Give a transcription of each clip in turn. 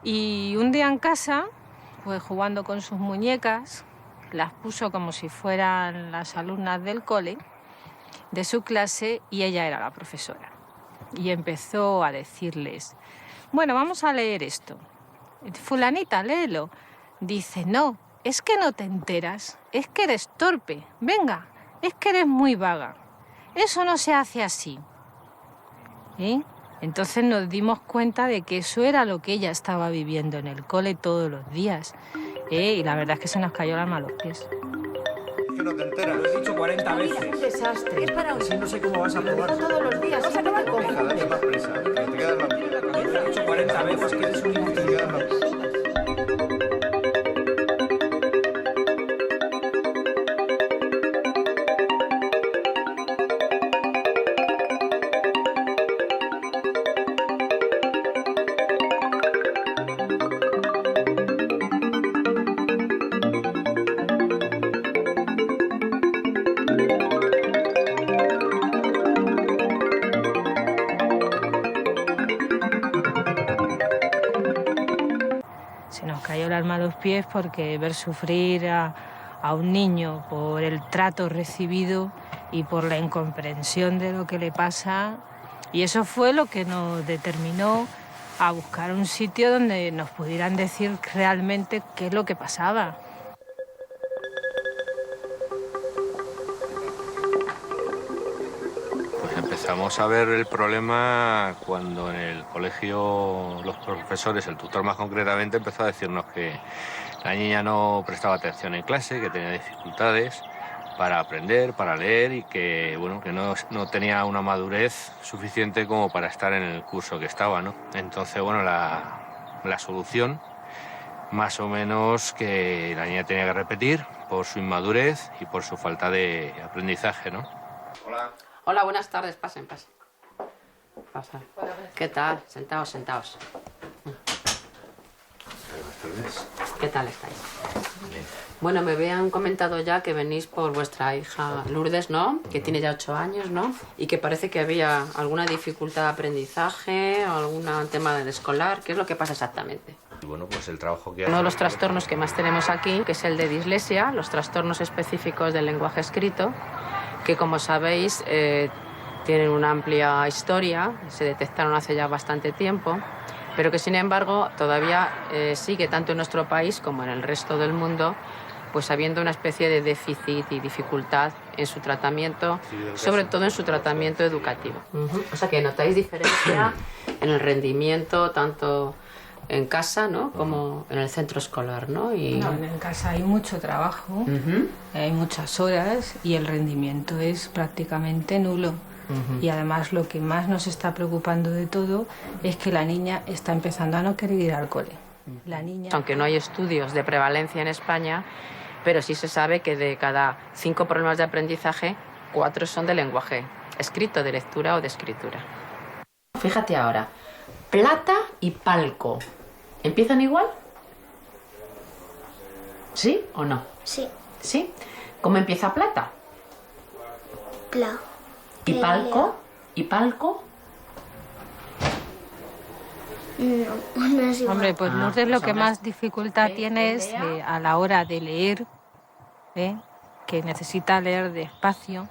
Y un día en casa, pues jugando con sus muñecas, las puso como si fueran las alumnas del cole, de su clase, y ella era la profesora. Y empezó a decirles, bueno, vamos a leer esto. Fulanita, léelo. Dice, no, es que no te enteras, es que eres torpe, venga, es que eres muy vaga. Eso no se hace así. Entonces nos dimos cuenta de que eso era lo que ella estaba viviendo en el cole todos los días. Y la verdad es que se nos cayó el alma a los pies. Es que no te enteras, lo he dicho 40 veces. Es un desastre. Es para un... Así no sé cómo vas a probar. Todos los días. Vas a acabar con... Hija, date más prisa, que te quedas la vida. Lo he dicho 40 veces que eres un inútil. Te quedas la vida. Se nos cayó el alma a los pies porque ver sufrir a un niño por el trato recibido y por la incomprensión de lo que le pasa, y eso fue lo que nos determinó a buscar un sitio donde nos pudieran decir realmente qué es lo que pasaba. Empezamos a ver el problema cuando en el colegio los profesores, el tutor más concretamente, empezó a decirnos que la niña no prestaba atención en clase, que tenía dificultades para aprender, para leer y que, bueno, que no tenía una madurez suficiente como para estar en el curso que estaba, ¿no? Entonces, bueno, la solución, más o menos, que la niña tenía que repetir por su inmadurez y por su falta de aprendizaje, ¿no? Hola. Hola, buenas tardes. Pasen. Pasa. ¿Qué tal? Sentaos. Buenas tardes. ¿Qué tal estáis? Bien. Bueno, me habían comentado ya que venís por vuestra hija Lourdes, ¿no? Que tiene ya 8 años, ¿no? Y que parece que había alguna dificultad de aprendizaje, o algún tema del escolar. ¿Qué es lo que pasa exactamente? Y bueno, pues el trabajo que Uno de los trastornos que más tenemos aquí, que es el de dislexia, los trastornos específicos del lenguaje escrito, que como sabéis tienen una amplia historia, se detectaron hace ya bastante tiempo, pero que sin embargo todavía sigue tanto en nuestro país como en el resto del mundo, pues habiendo una especie de déficit y dificultad en su tratamiento, sobre todo en su tratamiento educativo. O sea que notáis diferencia en el rendimiento tanto en casa, ¿no?, como en el centro escolar, ¿no? No, en casa hay mucho trabajo, hay muchas horas y el rendimiento es prácticamente nulo. Y además lo que más nos está preocupando de todo es que la niña está empezando a no querer ir al cole. La niña... Aunque no hay estudios de prevalencia en España, pero sí se sabe que de cada 5 problemas de aprendizaje, 4 son de lenguaje escrito, de lectura o de escritura. Fíjate ahora, plata y palco, ¿empiezan igual? ¿Sí o no? Sí. ¿Sí? ¿Cómo empieza plata? Pla. ¿Y palco? ¿Y palco? No es igual. Hombre, pues Lourdes lo que más dificultad tiene es a la hora de leer, que necesita leer despacio,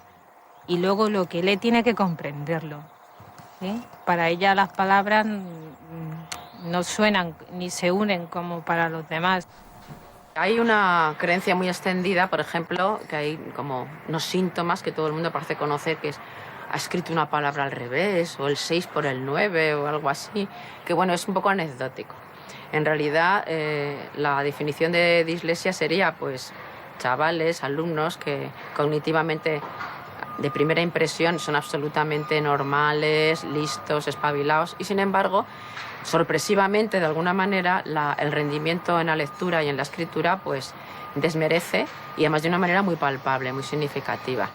y luego lo que lee tiene que comprenderlo. Para ella las palabras no suenan ni se unen como para los demás. Hay una creencia muy extendida, por ejemplo, que hay como unos síntomas que todo el mundo parece conocer, que es ha escrito una palabra al revés, o el 6 por el 9, o algo así, que bueno, es un poco anecdótico. En realidad, la definición de dislexia sería, pues, chavales, alumnos que cognitivamente, de primera impresión, son absolutamente normales, listos, espabilados, y sin embargo, sorpresivamente, de alguna manera, el rendimiento en la lectura y en la escritura, pues, desmerece, y además de una manera muy palpable, muy significativa.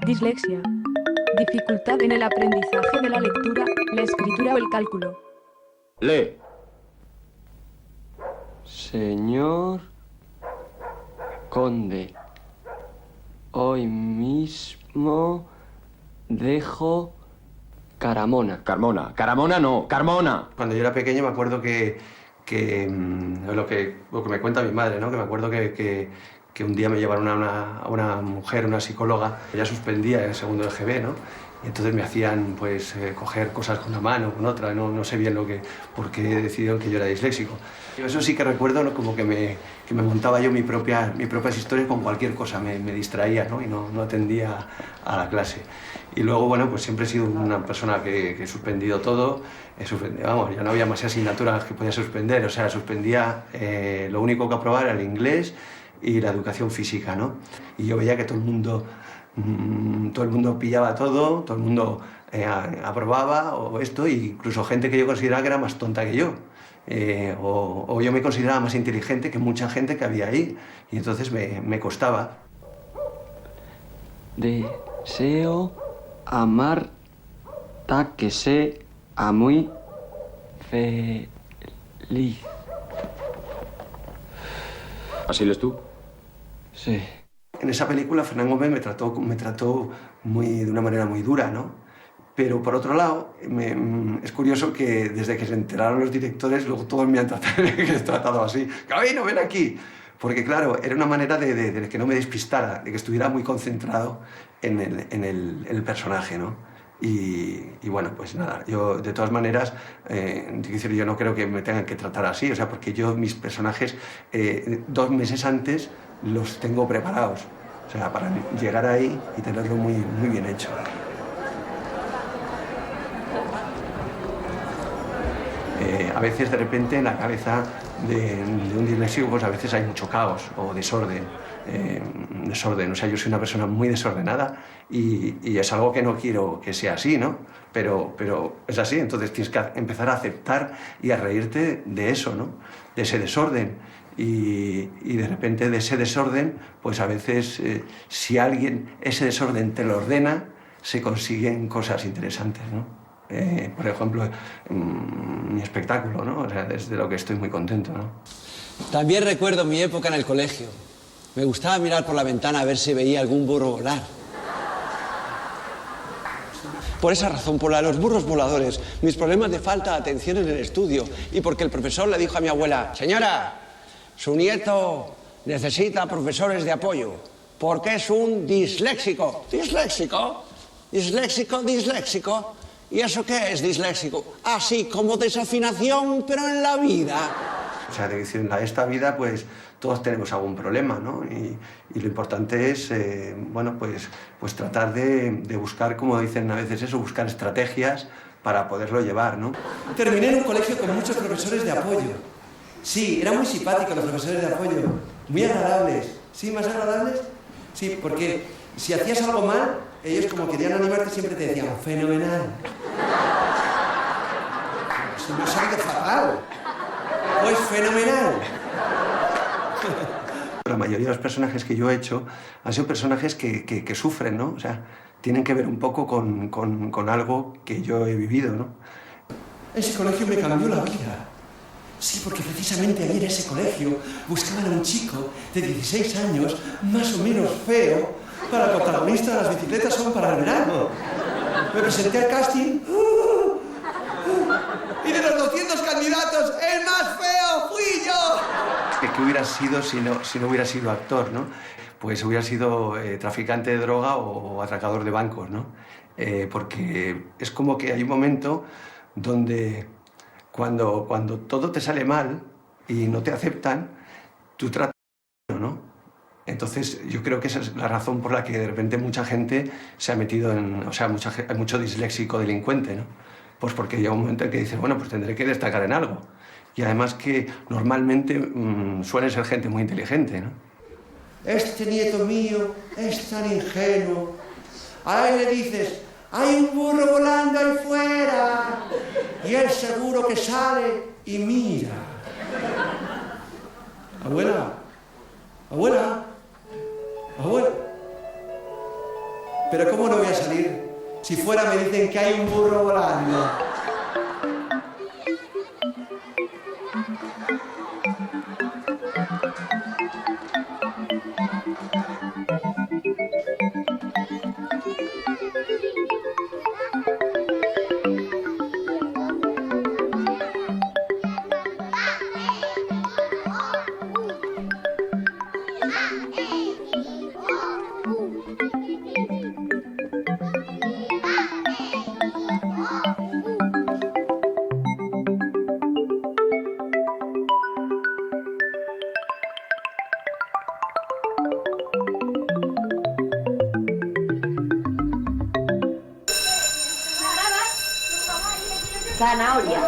Dislexia. Dificultad en el aprendizaje de la lectura, la escritura o el cálculo. Lee. Señor Conde. Hoy mismo dejo Caramona. Carmona no, Carmona. Cuando yo era pequeño me acuerdo lo que me cuenta mi madre, ¿no? Que me acuerdo que un día me llevaron a una mujer, una psicóloga, ella suspendía en segundo de GB, ¿no? Y entonces me hacían pues coger cosas con una mano, con otra, no sé bien por qué decidieron que yo era disléxico. Yo eso sí que recuerdo, ¿no? Como que me montaba yo mis propias historias con cualquier cosa, me distraía, ¿no? Y no atendía a la clase. Y luego, bueno, pues siempre he sido una persona que he suspendido todo, vamos, ya no había más asignaturas que podía suspender, o sea, suspendía, lo único que aprobaba era el inglés y la educación física, ¿no? Y yo veía que todo el mundo pillaba todo el mundo aprobaba o esto, e incluso gente que yo consideraba que era más tonta que yo. O yo me consideraba más inteligente que mucha gente que había ahí, y entonces me costaba. Deseo a Marta que sea muy feliz. ¿Así lees tú? Sí. En esa película Fernán Gómez me trató de una manera muy dura, ¿no? Pero por otro lado, es curioso que desde que se enteraron los directores, luego todos me han tratado así. ¡Gabino, ven aquí! Porque claro, era una manera de que no me despistara, de que estuviera muy concentrado en el personaje, ¿no? Y bueno, pues nada, yo de todas maneras, yo no creo que me tengan que tratar así, o sea, porque yo mis personajes 2 meses antes los tengo preparados, o sea, para llegar ahí y tenerlo muy, muy bien hecho. A veces de repente en la cabeza de un disléxico pues a veces hay mucho caos o desorden, o sea, yo soy una persona muy desordenada y es algo que no quiero que sea así, ¿no? Pero es así, entonces tienes que empezar a aceptar y a reírte de eso, ¿no? De ese desorden. Y de repente de ese desorden, pues a veces si alguien ese desorden te lo ordena, se consiguen cosas interesantes, ¿no? Por ejemplo, mi espectáculo, ¿no? O sea, desde lo que estoy muy contento, ¿no? También recuerdo mi época en el colegio. Me gustaba mirar por la ventana a ver si veía algún burro volar. Por esa razón, por la de los burros voladores, mis problemas de falta de atención en el estudio y porque el profesor le dijo a mi abuela: señora, su nieto necesita profesores de apoyo porque es un disléxico. ¿Disléxico? ¿Disléxico? ¿Disléxico? ¿Y eso qué es disléxico? Así como desafinación, pero en la vida. O sea, en esta vida, pues, todos tenemos algún problema, ¿no? Y lo importante es, bueno, pues tratar de buscar, como dicen a veces eso, buscar estrategias para poderlo llevar, ¿no? Terminé en un colegio con muchos profesores de apoyo. Sí, eran muy simpáticos los profesores de apoyo, muy agradables. ¿Sí, más agradables? Sí, porque si hacías algo mal, ellos como querían animarte siempre te decían fenomenal. Si me ha salido fatal. Pues fenomenal. La mayoría de los personajes que yo he hecho han sido personajes que sufren, ¿no? O sea, tienen que ver un poco con algo que yo he vivido, ¿no? Ese colegio me cambió la vida. Sí, porque precisamente ahí en ese colegio buscaban a un chico de 16 años, más o menos feo, para el protagonista de Las bicicletas son para el verano. Me presenté al casting y de los 200 candidatos, el más feo fui yo. ¿Qué hubiera sido si no hubiera sido actor, no? Pues hubiera sido traficante de droga o atracador de bancos, ¿no? Porque es como que hay un momento donde cuando todo te sale mal y no te aceptan, tú tratas, ¿no? Entonces yo creo que esa es la razón por la que de repente mucha gente se ha metido en... O sea, hay mucho disléxico delincuente, ¿no? Pues porque llega un momento en que dices, bueno, pues tendré que destacar en algo. Y además que normalmente suelen ser gente muy inteligente, ¿no? Este nieto mío es tan ingenuo. A él le dices, hay un burro volando ahí fuera. Y él seguro que sale y mira. Abuela, abuela, abuela. Pero ¿cómo no voy a salir? Si fuera me dicen que hay un burro volando. Zanahoria.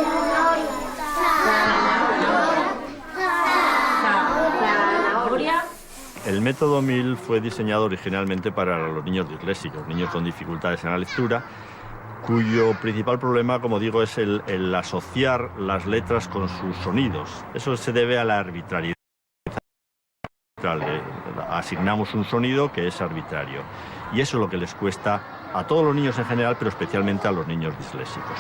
Zanahoria. El método MIL fue diseñado originalmente para los niños disléxicos, niños con dificultades en la lectura, cuyo principal problema, como digo, es el asociar las letras con sus sonidos. Eso se debe a la arbitrariedad. Asignamos un sonido que es arbitrario. Y eso es lo que les cuesta a todos los niños en general, pero especialmente a los niños disléxicos.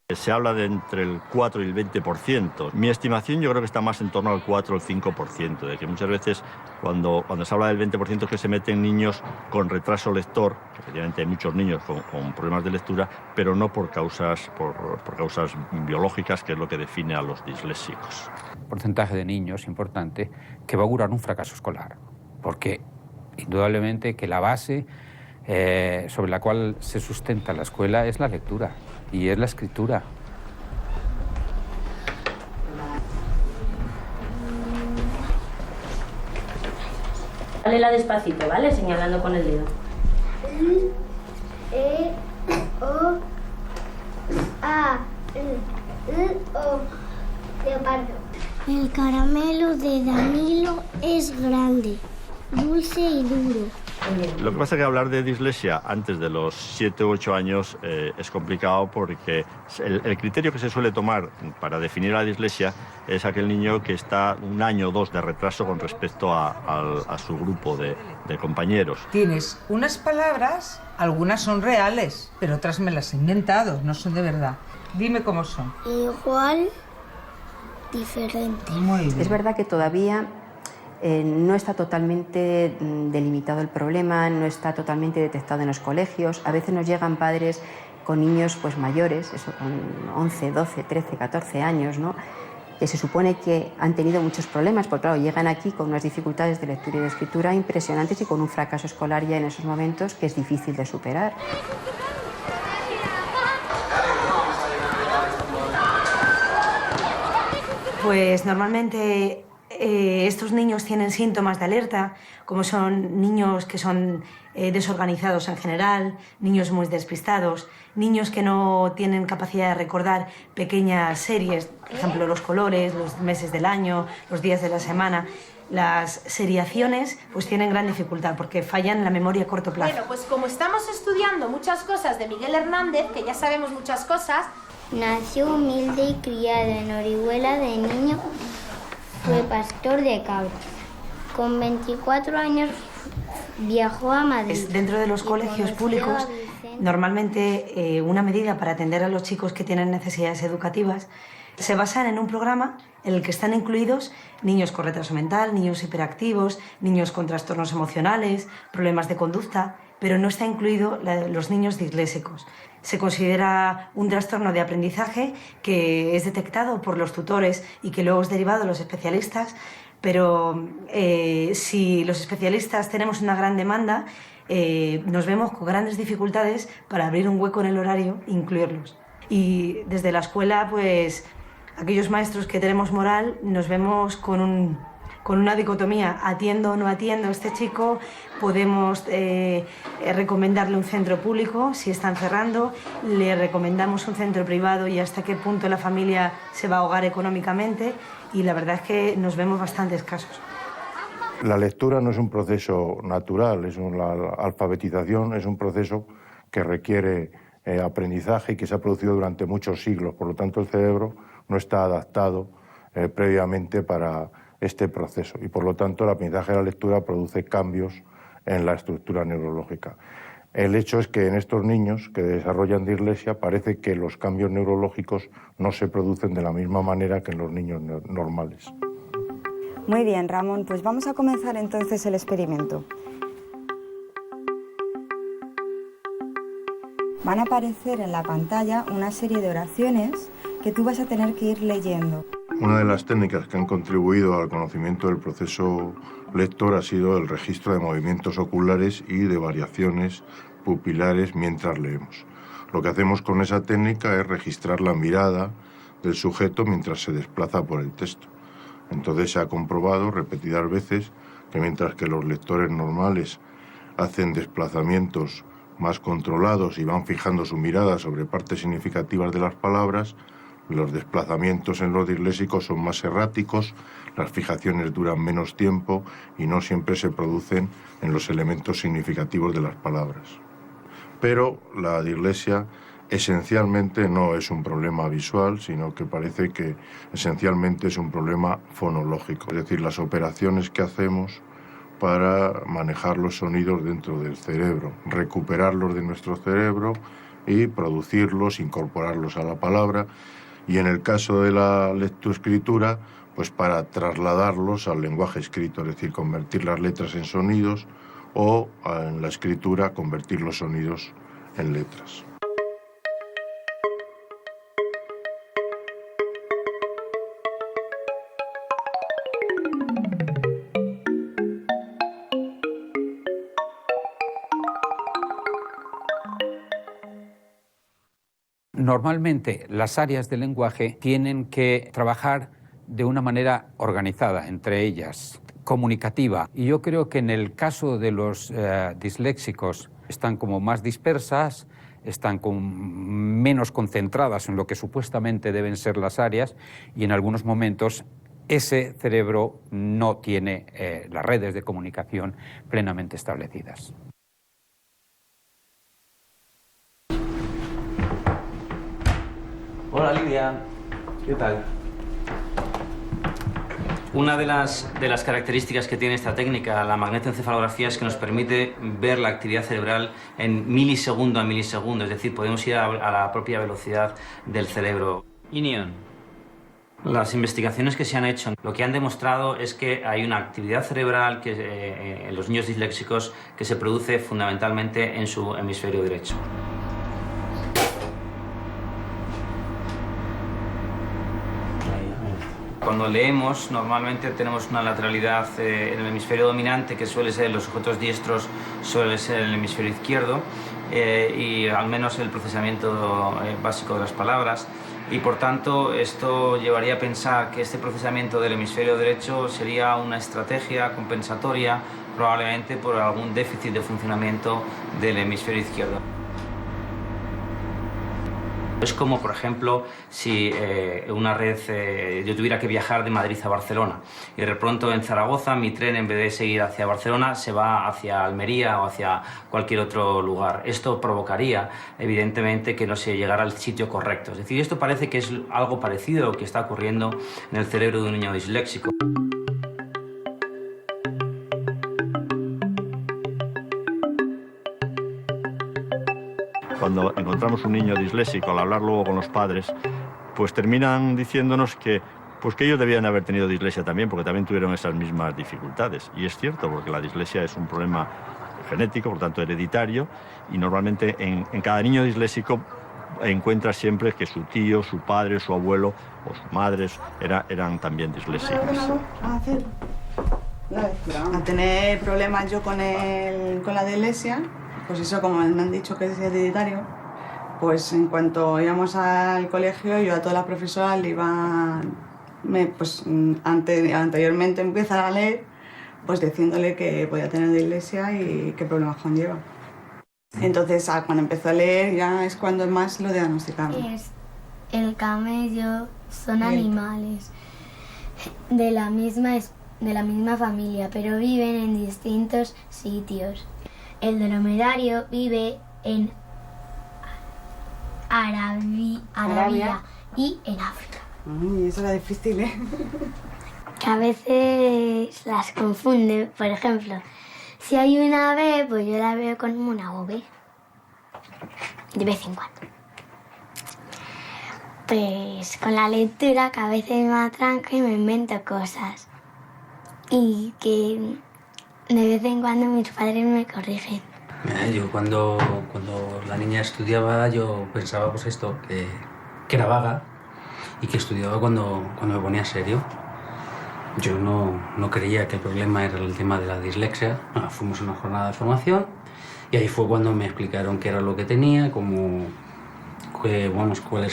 Se habla de entre el 4 y el 20%. Mi estimación yo creo que está más en torno al 4 o el 5%, de que muchas veces cuando se habla del 20% es que se meten niños con retraso lector, que efectivamente hay muchos niños con problemas de lectura, pero no por causas biológicas, que es lo que define a los disléxicos. Un porcentaje de niños importante que va a augurar un fracaso escolar, porque indudablemente que la base sobre la cual se sustenta la escuela es la lectura y es la escritura. Léela despacito, ¿vale? Señalando con el dedo. O, A, O. Leopardo. El caramelo de Danilo es grande, dulce y duro. Lo que pasa es que hablar de dislexia antes de los 7 u 8 años es complicado, porque el criterio que se suele tomar para definir la dislexia es aquel niño que está 1 año o 2 de retraso con respecto a su grupo de compañeros. Tienes unas palabras, algunas son reales, pero otras me las he inventado, no son de verdad. Dime cómo son. Igual, diferente. Muy bien. Es verdad que todavía no está totalmente delimitado el problema, no está totalmente detectado en los colegios. A veces nos llegan padres con niños pues mayores, eso con 11, 12, 13, 14 años, ¿no? Que se supone que han tenido muchos problemas, porque claro, llegan aquí con unas dificultades de lectura y de escritura impresionantes y con un fracaso escolar ya en esos momentos que es difícil de superar. Pues normalmente estos niños tienen síntomas de alerta, como son niños que son desorganizados en general, niños muy despistados, niños que no tienen capacidad de recordar pequeñas series, por ejemplo, los colores, los meses del año, los días de la semana. Las seriaciones pues tienen gran dificultad porque fallan la memoria a corto plazo. Bueno, pues como estamos estudiando muchas cosas de Miguel Hernández, que ya sabemos muchas cosas... Nació humilde y criado en Orihuela de niño. Fue pastor de cabras. Con 24 años viajó a Madrid. Dentro de los colegios públicos, normalmente una medida para atender a los chicos que tienen necesidades educativas se basa en un programa en el que están incluidos niños con retraso mental, niños hiperactivos, niños con trastornos emocionales, problemas de conducta, pero no está incluido los niños disléxicos. Se considera un trastorno de aprendizaje que es detectado por los tutores y que luego es derivado a los especialistas, pero si los especialistas tenemos una gran demanda, nos vemos con grandes dificultades para abrir un hueco en el horario e incluirlos. Y desde la escuela, pues aquellos maestros que tenemos moral nos vemos con una dicotomía: atiendo o no atiendo a este chico. Podemos recomendarle un centro público si están cerrando, le recomendamos un centro privado y hasta qué punto la familia se va a ahogar económicamente, y la verdad es que nos vemos bastante escasos. La lectura no es un proceso natural, la alfabetización es un proceso que requiere aprendizaje y que se ha producido durante muchos siglos. Por lo tanto, el cerebro no está adaptado previamente para este proceso y, por lo tanto, el aprendizaje de la lectura produce cambios en la estructura neurológica. El hecho es que en estos niños que desarrollan dislexia parece que los cambios neurológicos no se producen de la misma manera que en los niños normales. Muy bien, Ramón, pues vamos a comenzar entonces el experimento. Van a aparecer en la pantalla una serie de oraciones que tú vas a tener que ir leyendo. Una de las técnicas que han contribuido al conocimiento del proceso lector ha sido el registro de movimientos oculares y de variaciones pupilares mientras leemos. Lo que hacemos con esa técnica es registrar la mirada del sujeto mientras se desplaza por el texto. Entonces se ha comprobado repetidas veces que mientras que los lectores normales hacen desplazamientos más controlados y van fijando su mirada sobre partes significativas de las palabras, los desplazamientos en los disléxicos son más erráticos, las fijaciones duran menos tiempo y no siempre se producen en los elementos significativos de las palabras. Pero la dislexia esencialmente no es un problema visual, sino que parece que esencialmente es un problema fonológico, es decir, las operaciones que hacemos para manejar los sonidos dentro del cerebro, recuperarlos de nuestro cerebro y producirlos, incorporarlos a la palabra, y en el caso de la lectoescritura, pues para trasladarlos al lenguaje escrito, es decir, convertir las letras en sonidos o en la escritura convertir los sonidos en letras. Normalmente las áreas del lenguaje tienen que trabajar de una manera organizada entre ellas, comunicativa. Y yo creo que en el caso de los disléxicos están como más dispersas, están menos concentradas en lo que supuestamente deben ser las áreas y en algunos momentos ese cerebro no tiene las redes de comunicación plenamente establecidas. Hola Lidia, ¿qué tal? Una de las características que tiene esta técnica, la magnetoencefalografía, es que nos permite ver la actividad cerebral en milisegundo a milisegundo, es decir, podemos ir a la propia velocidad del cerebro. Inion. Las investigaciones que se han hecho, lo que han demostrado es que hay una actividad cerebral que, en los niños disléxicos que se produce fundamentalmente en su hemisferio derecho. Cuando leemos, normalmente tenemos una lateralidad en el hemisferio dominante, que suele ser, los sujetos diestros suele ser en el hemisferio izquierdo, y al menos el procesamiento básico de las palabras. Y por tanto, esto llevaría a pensar que este procesamiento del hemisferio derecho sería una estrategia compensatoria, probablemente por algún déficit de funcionamiento del hemisferio izquierdo. Es como, por ejemplo, si una red, yo tuviera que viajar de Madrid a Barcelona y de pronto en Zaragoza mi tren, en vez de seguir hacia Barcelona, se va hacia Almería o hacia cualquier otro lugar. Esto provocaría, evidentemente, que no se llegara al sitio correcto. Es decir, esto parece que es algo parecido a lo que está ocurriendo en el cerebro de un niño disléxico. Cuando encontramos un niño disléxico, al hablar luego con los padres, pues terminan diciéndonos que ellos debían haber tenido dislexia también, porque también tuvieron esas mismas dificultades. Y es cierto, porque la dislexia es un problema genético, por tanto hereditario, y normalmente en cada niño disléxico encuentra siempre que su tío, su padre, su abuelo o sus madres eran también disléxicas. A tener problemas yo con la dislexia, pues eso, como me han dicho que es hereditario, pues en cuanto íbamos al colegio, yo a todas las profesoras le iba, anteriormente empezar a leer, pues diciéndole que podía tener dislexia y qué problemas conlleva. Entonces, cuando empezó a leer ya es cuando más lo diagnosticaron. El camello son animales de la misma familia, pero viven en distintos sitios. El dromedario vive en Arabia y en África. Ay, eso era difícil, ¿eh? Que a veces las confunden. Por ejemplo, si hay una B, pues yo la veo como una V. De vez en cuando. Pues con la lectura, que a veces me atranco y me invento cosas. Y que de vez en cuando mis padres me corrigen. Yo cuando la niña estudiaba, yo pensaba pues esto, que era vaga y que estudiaba cuando me ponía serio. Yo no creía que el problema era el tema de la dislexia. Bueno, fuimos a una jornada de formación y ahí fue cuando me explicaron qué era lo que tenía, cuáles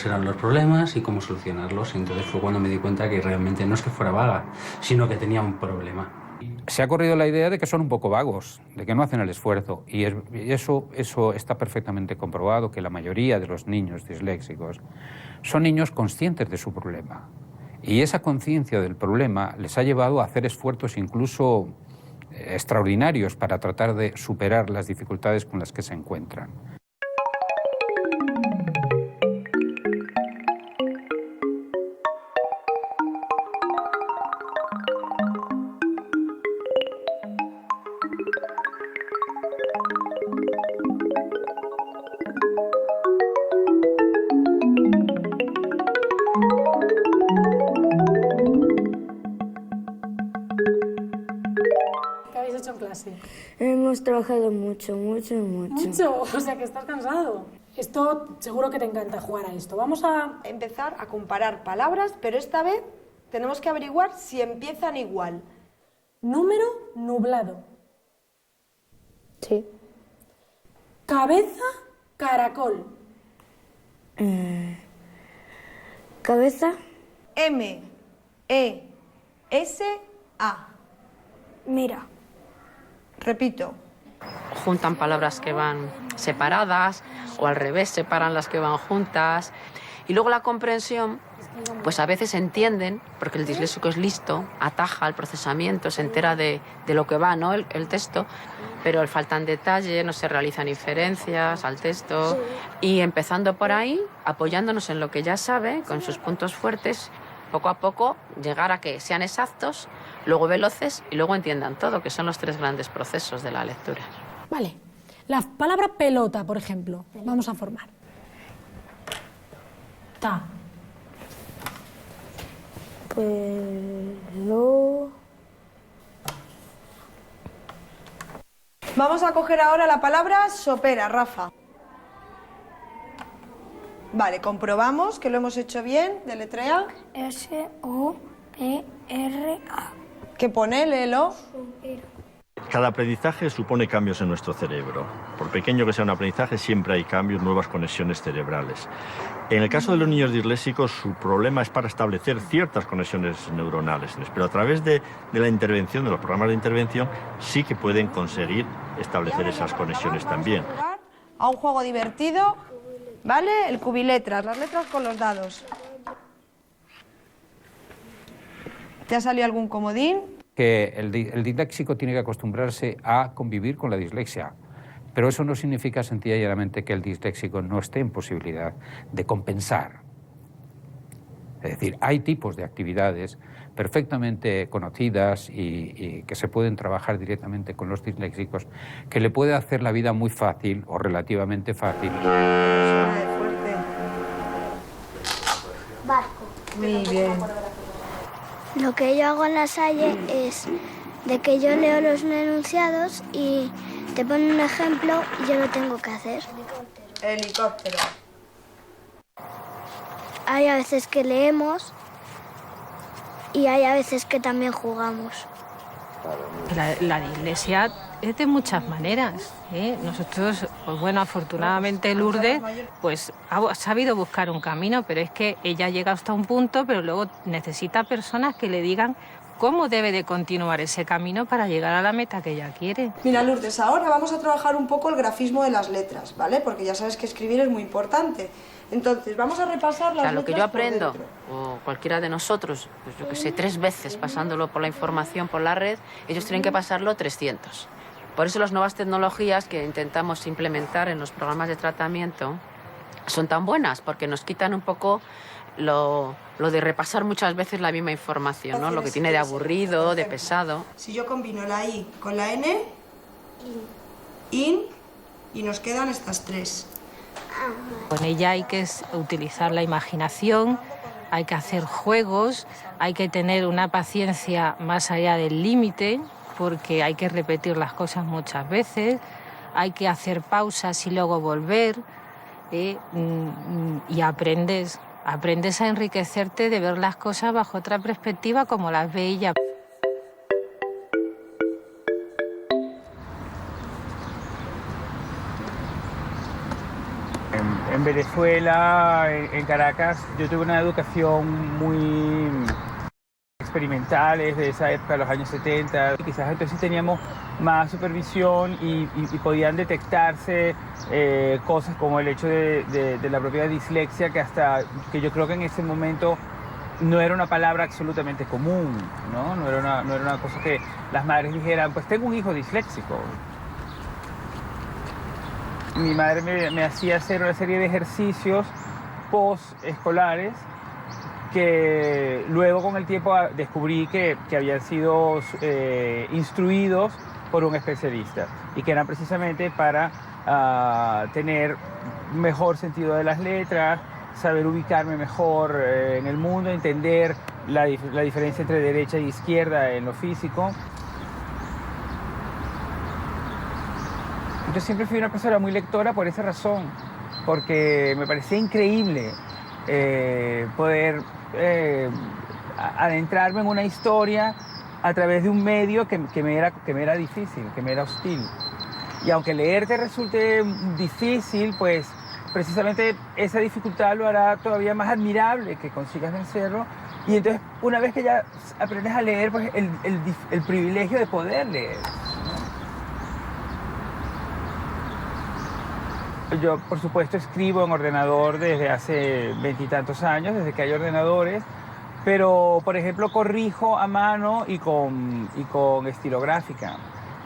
eran los problemas y cómo solucionarlos. Y entonces fue cuando me di cuenta que realmente no es que fuera vaga, sino que tenía un problema. Se ha corrido la idea de que son un poco vagos, de que no hacen el esfuerzo. Y eso está perfectamente comprobado, que la mayoría de los niños disléxicos son niños conscientes de su problema. Y esa conciencia del problema les ha llevado a hacer esfuerzos incluso extraordinarios para tratar de superar las dificultades con las que se encuentran. Hemos trabajado mucho. ¿Mucho? O sea que estás cansado. Esto seguro que te encanta jugar a esto. Vamos a empezar a comparar palabras, pero esta vez tenemos que averiguar si empiezan igual. Número nublado. Sí. Cabeza, caracol. Cabeza. M-E-S-A. Mira. Repito. Juntan palabras que van separadas o al revés separan las que van juntas. Y luego la comprensión, pues a veces entienden, porque el disléxico es listo, ataja el procesamiento, se entera de lo que va, ¿no? el texto, pero le faltan detalles, no se realizan inferencias al texto. Sí. Y empezando por ahí, apoyándonos en lo que ya sabe, con sus puntos fuertes, poco a poco llegar a que sean exactos, luego veloces y luego entiendan todo, que son los 3 grandes procesos de la lectura. Vale. La palabra pelota, por ejemplo, vamos a formar. Ta. Vamos a coger ahora la palabra sopera, Rafa. Vale, comprobamos que lo hemos hecho bien. Deletrea. S-O-P-R-A. ¿Qué pone? Léelo. Cada aprendizaje supone cambios en nuestro cerebro. Por pequeño que sea un aprendizaje, siempre hay cambios, nuevas conexiones cerebrales. En el caso de los niños disléxicos, su problema es para establecer ciertas conexiones neuronales, pero a través de la intervención, de los programas de intervención, sí que pueden conseguir establecer esas conexiones también. A un juego divertido, ¿vale? El cubiletras, las letras con los dados. ¿Te ha salido algún comodín? Que el disléxico tiene que acostumbrarse a convivir con la dislexia. Pero eso no significa sencilla y llanamente que el disléxico no esté en posibilidad de compensar. Es decir, hay tipos de actividades perfectamente conocidas y que se pueden trabajar directamente con los disléxicos, que le puede hacer la vida muy fácil o relativamente fácil. Vasco. Muy bien. Lo que yo hago en la Salle es de que yo leo los enunciados y te ponen un ejemplo y yo lo tengo que hacer. Helicóptero. Hay a veces que leemos y hay a veces que también jugamos. La dislexia es de muchas maneras, ¿eh? Nosotros, pues bueno, afortunadamente Lourdes pues ha sabido buscar un camino, pero es que ella llega hasta un punto, pero luego necesita personas que le digan cómo debe de continuar ese camino para llegar a la meta que ella quiere. Mira, Lourdes, ahora vamos a trabajar un poco el grafismo de las letras, ¿vale? Porque ya sabes que escribir es muy importante. Entonces, vamos a repasar las letras. Lo que yo aprendo, o cualquiera de nosotros, pues yo que sé, 3 veces pasándolo por la información, por la red, ellos tienen que pasarlo 300. Por eso las nuevas tecnologías que intentamos implementar en los programas de tratamiento son tan buenas, porque nos quitan un poco lo de repasar muchas veces la misma información, ¿no? Lo que tiene de aburrido, de pesado. Si yo combino la I con la N, IN, y nos quedan estas 3. Con ella hay que utilizar la imaginación, hay que hacer juegos, hay que tener una paciencia más allá del límite, porque hay que repetir las cosas muchas veces, hay que hacer pausas y luego volver, y aprendes Aprendes a enriquecerte de ver las cosas bajo otra perspectiva como las ve ella. En Venezuela, en Caracas, yo tuve una educación muy experimental desde esa época, los años 70. Quizás entonces teníamos más supervisión y podían detectarse cosas como el hecho de la propia dislexia, que yo creo que en ese momento no era una palabra absolutamente común, ¿no? No era una cosa que las madres dijeran, pues tengo un hijo disléxico. Mi madre me hacía hacer una serie de ejercicios posescolares que luego con el tiempo descubrí que habían sido instruidos por un especialista y que eran precisamente para tener mejor sentido de las letras, saber ubicarme mejor en el mundo, entender la diferencia entre derecha e izquierda en lo físico. Yo siempre fui una persona muy lectora por esa razón, porque me parecía increíble poder adentrarme en una historia a través de un medio que me era difícil, que me era hostil. Y aunque leer te resulte difícil, pues precisamente esa dificultad lo hará todavía más admirable que consigas vencerlo. Y entonces, una vez que ya aprendes a leer, pues el privilegio de poder leer. Yo, por supuesto, escribo en ordenador desde hace 20 y tantos años, desde que hay ordenadores, pero, por ejemplo, corrijo a mano y con estilográfica,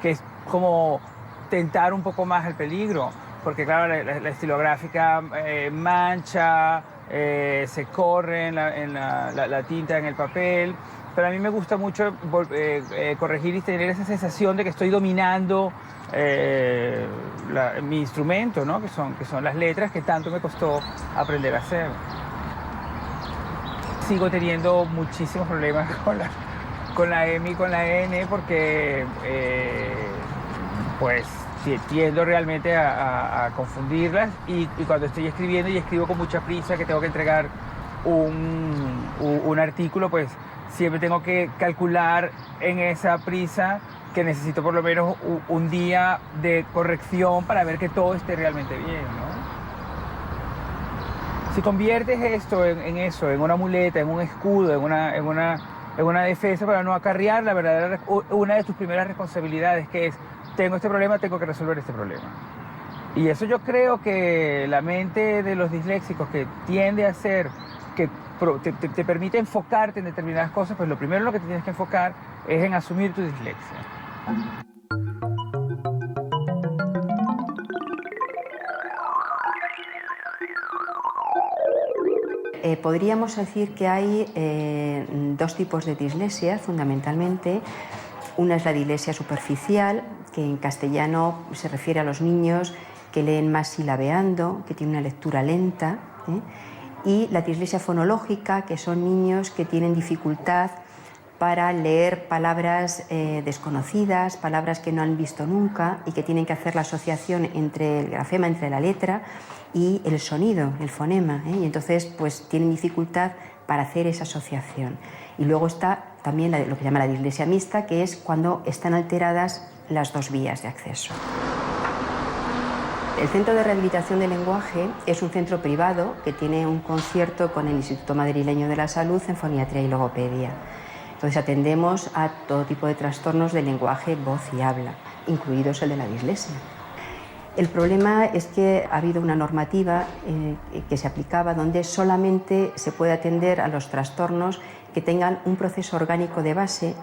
que es como tentar un poco más el peligro, porque, claro, la estilográfica mancha, se corre en la tinta en el papel, pero a mí me gusta mucho corregir y tener esa sensación de que estoy dominando mi instrumento, ¿no? que son las letras, que tanto me costó aprender a hacer. Sigo teniendo muchísimos problemas con la M y con la N porque pues tiendo realmente a confundirlas y cuando estoy escribiendo y escribo con mucha prisa, que tengo que entregar un artículo, pues siempre tengo que calcular en esa prisa que necesito por lo menos un día de corrección para ver que todo esté realmente bien, ¿no? Si conviertes esto en eso, en una muleta, en un escudo, en una defensa para no acarrear la verdadera, una de tus primeras responsabilidades, que es, tengo este problema, tengo que resolver este problema. Y eso yo creo que la mente de los disléxicos, que tiende a ser, que te permite enfocarte en determinadas cosas, pues lo primero en lo que te tienes que enfocar es en asumir tu dislexia. Podríamos decir que hay dos tipos de dislexia, fundamentalmente. Una es la dislexia superficial, que en castellano se refiere a los niños que leen más silabeando, que tienen una lectura lenta, y la dislexia fonológica, que son niños que tienen dificultad para leer palabras desconocidas, palabras que no han visto nunca y que tienen que hacer la asociación entre el grafema, entre la letra y el sonido, el fonema, y entonces pues tienen dificultad para hacer esa asociación. Y luego está también lo que llama la dislexia mixta, que es cuando están alteradas las dos vías de acceso. El Centro de Rehabilitación del Lenguaje es un centro privado que tiene un concierto con el Instituto Madrileño de la Salud en Foniatría y Logopedia. Entonces atendemos a todo tipo de trastornos del lenguaje, voz y habla, incluidos el de la dislexia. El problema es que ha habido una normativa que se aplicaba donde solamente se puede atender a los trastornos que tengan un proceso orgánico de base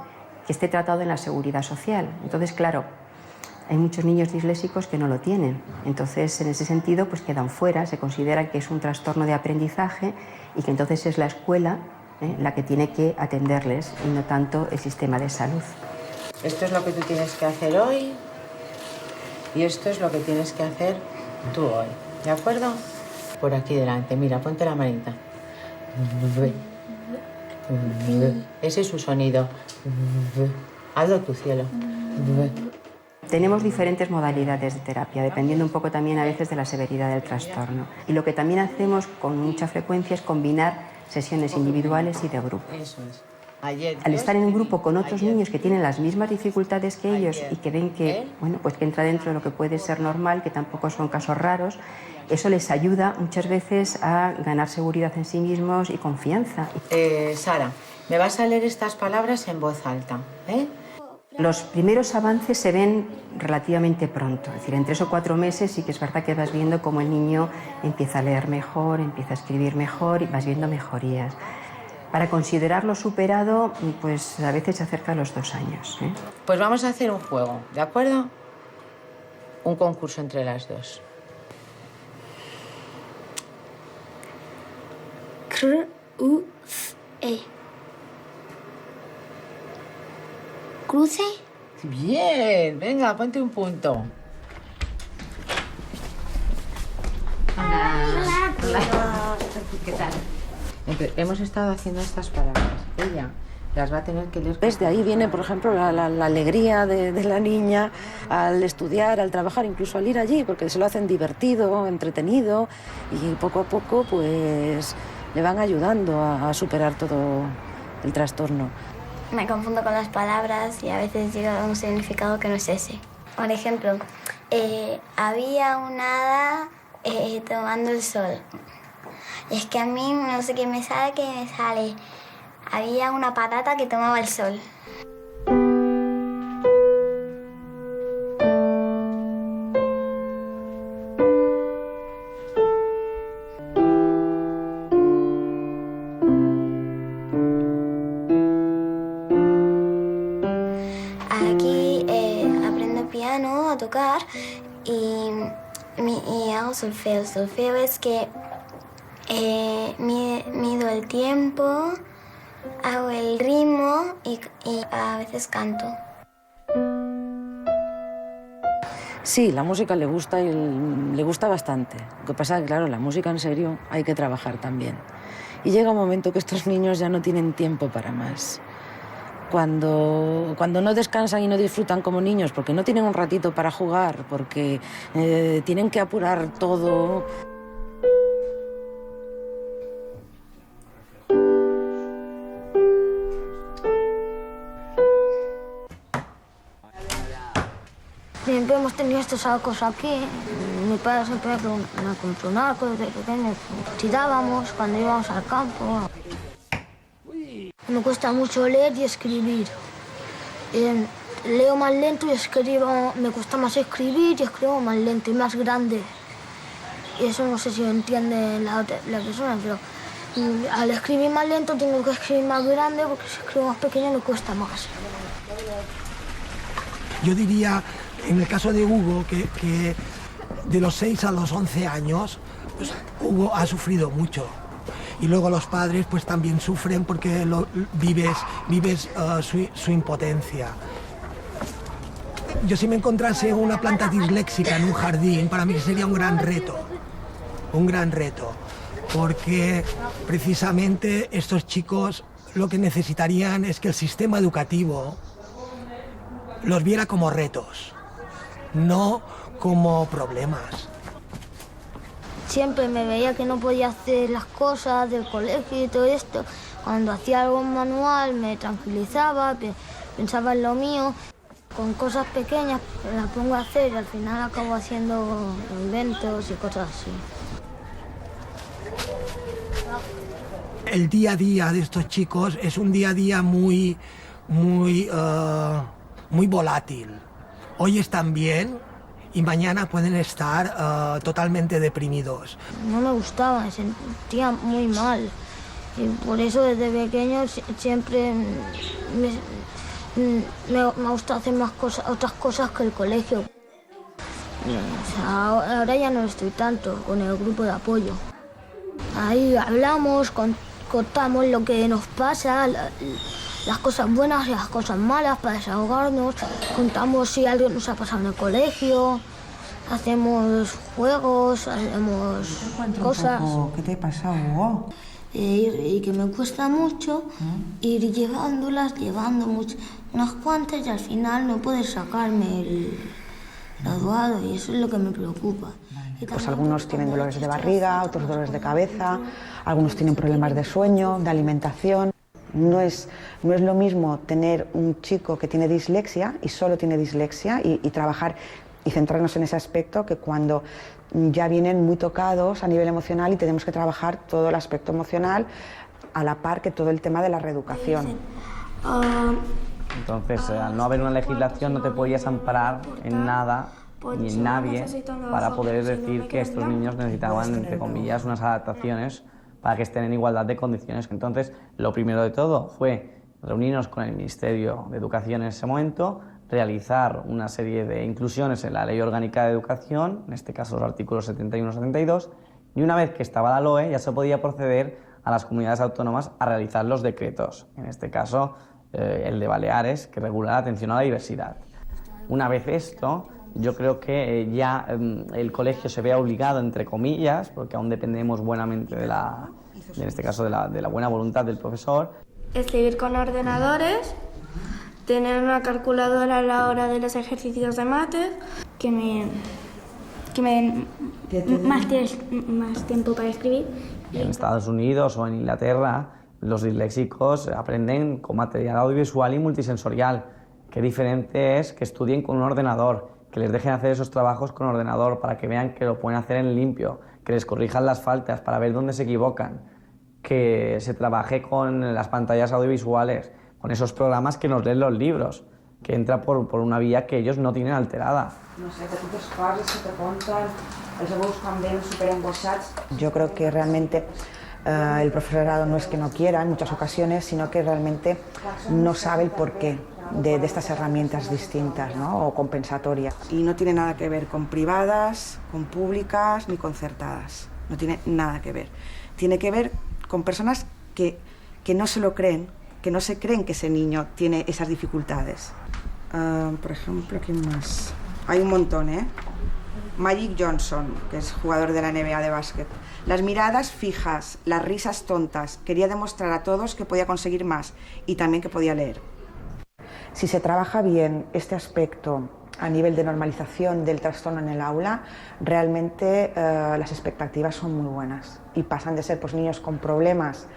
que esté tratado en la seguridad social. Entonces, claro, hay muchos niños disléxicos que no lo tienen. Entonces, en ese sentido, pues quedan fuera, se considera que es un trastorno de aprendizaje y que entonces es la escuela la que tiene que atenderles y no tanto el sistema de salud. Esto es lo que tú tienes que hacer hoy y esto es lo que tienes que hacer tú hoy, ¿de acuerdo? Por aquí delante, mira, ponte la manita. Ese es su sonido. Hazlo tu cielo. Tenemos diferentes modalidades de terapia, dependiendo un poco también a veces de la severidad del trastorno. Y lo que también hacemos con mucha frecuencia es combinar sesiones individuales y de grupo. Al estar en un grupo con otros niños que tienen las mismas dificultades que ellos y que ven que, bueno, pues que entra dentro de lo que puede ser normal, que tampoco son casos raros, eso les ayuda muchas veces a ganar seguridad en sí mismos y confianza. Sara, me vas a leer estas palabras en voz alta, ¿eh? Los primeros avances se ven relativamente pronto, es decir, en 3 o 4 meses sí que es verdad que vas viendo cómo el niño empieza a leer mejor, empieza a escribir mejor y vas viendo mejorías. Para considerarlo superado, pues a veces se acerca a los 2 años. Pues vamos a hacer un juego, ¿de acuerdo? Un concurso entre las dos. Cruce. ¿Cruce? Bien, venga, ponte un punto. Hola. ¿Qué tal? Hemos estado haciendo estas palabras. Ella las va a tener que leer. Desde ahí viene, por ejemplo, la alegría de la niña al estudiar, al trabajar, incluso al ir allí, porque se lo hacen divertido, entretenido, y poco a poco pues le van ayudando a superar todo el trastorno. Me confundo con las palabras y a veces digo un significado que no es ese. Por ejemplo, había una hada tomando el sol. Es que a mí no sé qué me sale. Había una patata que tomaba el sol. Aquí aprendo piano a tocar y hago solfeo. Solfeo es que mido el tiempo, hago el ritmo y a veces canto. Sí, la música le gusta y le gusta bastante. Lo que pasa es que, claro, la música en serio hay que trabajar también. Y llega un momento que estos niños ya no tienen tiempo para más. Cuando no descansan y no disfrutan como niños, porque no tienen un ratito para jugar, porque tienen que apurar todo. Siempre hemos tenido estos sacos aquí. Mi padre siempre me compró un arco desde pequeño. Tirábamos cuando íbamos al campo. Me cuesta mucho leer y escribir. Leo más lento y escribo. Me cuesta más escribir y escribo más lento y más grande. Y eso no sé si lo entiende la persona, pero al escribir más lento tengo que escribir más grande porque si escribo más pequeño me cuesta más. Yo diría, en el caso de Hugo, que de los 6 a los 11 años, pues, Hugo ha sufrido mucho. Y luego los padres pues también sufren porque vives su impotencia. Yo si me encontrase una planta disléxica en un jardín, para mí sería un gran reto, porque precisamente estos chicos lo que necesitarían es que el sistema educativo los viera como retos, no como problemas. Siempre me veía que no podía hacer las cosas del colegio y todo esto. Cuando hacía algo manual me tranquilizaba, pensaba en lo mío. Con cosas pequeñas las pongo a hacer y al final acabo haciendo inventos y cosas así. El día a día de estos chicos es un día a día muy volátil. Hoy están bien y mañana pueden estar totalmente deprimidos. No me gustaba, me sentía muy mal. Y por eso desde pequeño siempre me gusta hacer otras cosas que el colegio. O sea, ahora ya no estoy tanto con el grupo de apoyo. Ahí hablamos, contamos lo que nos pasa, las cosas buenas y las cosas malas para desahogarnos. Contamos si algo nos ha pasado en el colegio, hacemos juegos, hacemos cosas. ¿Qué te ha pasado, Hugo? y que me cuesta mucho ir llevándolas, unas cuantas y al final no poder sacarme el graduado y eso es lo que me preocupa. Pues algunos tienen dolores de barriga, otros dolores de cabeza, algunos tienen problemas de sueño, de alimentación. No es lo mismo tener un chico que tiene dislexia y solo tiene dislexia y trabajar y centrarnos en ese aspecto que cuando ya vienen muy tocados a nivel emocional y tenemos que trabajar todo el aspecto emocional a la par que todo el tema de la reeducación. Entonces, al no haber una legislación no te podías amparar en nada ni en nadie para poder decir que estos niños necesitaban, entre comillas, unas adaptaciones para que estén en igualdad de condiciones. Entonces, lo primero de todo fue reunirnos con el Ministerio de Educación en ese momento, realizar una serie de inclusiones en la Ley Orgánica de Educación, en este caso los artículos 71 y 72, y una vez que estaba la LOE ya se podía proceder a las comunidades autónomas a realizar los decretos, en este caso el de Baleares, que regula la atención a la diversidad. Una vez esto, yo creo que ya el colegio se vea obligado, entre comillas, porque aún dependemos buenamente en este caso de la buena voluntad del profesor. Escribir con ordenadores, tener una calculadora a la hora de los ejercicios de mates, que me den más tiempo para escribir. En Estados Unidos o en Inglaterra, los disléxicos aprenden con material audiovisual y multisensorial. Qué diferente es que estudien con un ordenador, que les dejen hacer esos trabajos con ordenador para que vean que lo pueden hacer en limpio, que les corrijan las faltas para ver dónde se equivocan, que se trabaje con las pantallas audiovisuales, con esos programas que nos leen los libros, que entra por una vía que ellos no tienen alterada. No sé, petites coses que te conten, els abusos quan ven superangoixats. Yo creo que realmente el profesorado no es que no quiera en muchas ocasiones, sino que realmente no sabe el porqué de estas herramientas distintas, ¿no? O compensatorias. Y no tiene nada que ver con privadas, con públicas ni concertadas. No tiene nada que ver. Tiene que ver con personas que no se lo creen, que no se creen que ese niño tiene esas dificultades. Por ejemplo, ¿quién más? Hay un montón, ¿eh? Magic Johnson, que es jugador de la NBA de básquet. Las miradas fijas, las risas tontas. Quería demostrar a todos que podía conseguir más y también que podía leer. Si se trabaja bien este aspecto a nivel de normalización del trastorno en el aula, realmente las expectativas son muy buenas y pasan de ser pues, niños con problemas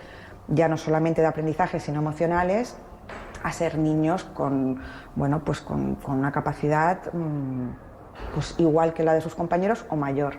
ya no solamente de aprendizaje sino emocionales a ser niños con, bueno, pues con una capacidad pues igual que la de sus compañeros o mayor.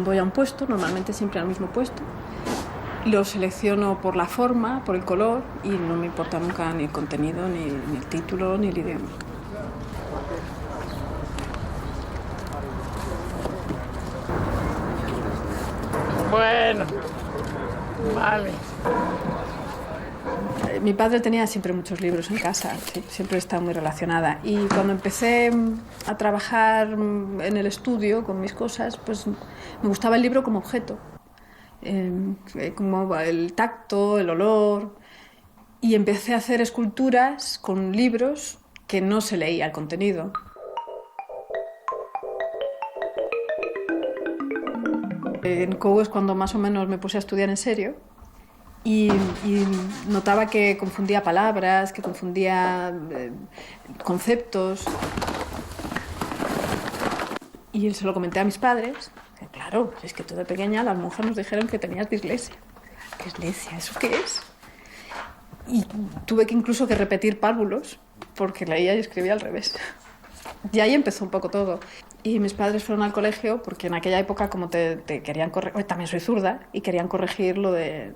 Voy a un puesto, normalmente siempre al mismo puesto. Lo selecciono por la forma, por el color y no me importa nunca ni el contenido, ni el título, ni el idioma. Bueno, vale. Mi padre tenía siempre muchos libros en casa, sí, siempre está muy relacionada. Y cuando empecé a trabajar en el estudio con mis cosas, pues me gustaba el libro como objeto, como el tacto, el olor. Y empecé a hacer esculturas con libros que no se leía el contenido. En COU es cuando más o menos me puse a estudiar en serio. Y notaba que confundía palabras, que confundía conceptos. Y se lo comenté a mis padres. Claro, es que tú de pequeña las monjas nos dijeron que tenías dislexia. ¿Qué es dislexia? ¿Eso qué es? Y tuve que incluso que repetir párvulos porque leía y escribía al revés. Y ahí empezó un poco todo. Y mis padres fueron al colegio porque en aquella época como te querían corregir, también soy zurda, y querían corregir lo de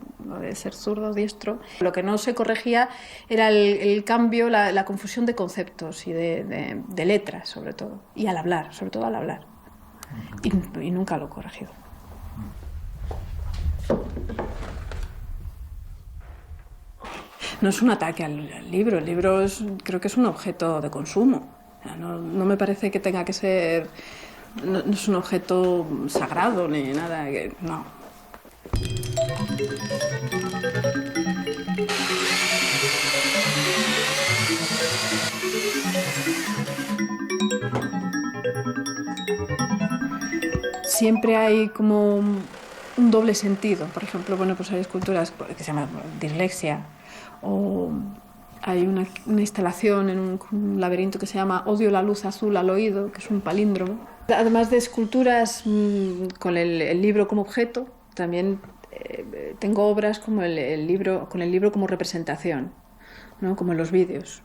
ser zurdo, diestro. Lo que no se corregía era el cambio, la confusión de conceptos y de letras, sobre todo. Y al hablar, sobre todo al hablar. Y nunca lo he corregido. No es un ataque al libro, el libro creo que es un objeto de consumo. No me parece que tenga que ser... No es un objeto sagrado ni nada, no. Siempre hay como un doble sentido. Por ejemplo, bueno, pues hay esculturas que se llaman dislexia, o hay una instalación en un laberinto que se llama Odio la luz azul al oído, que es un palíndromo. Además de esculturas con el libro como objeto, también tengo obras como con el libro como representación, ¿no? Como en los vídeos.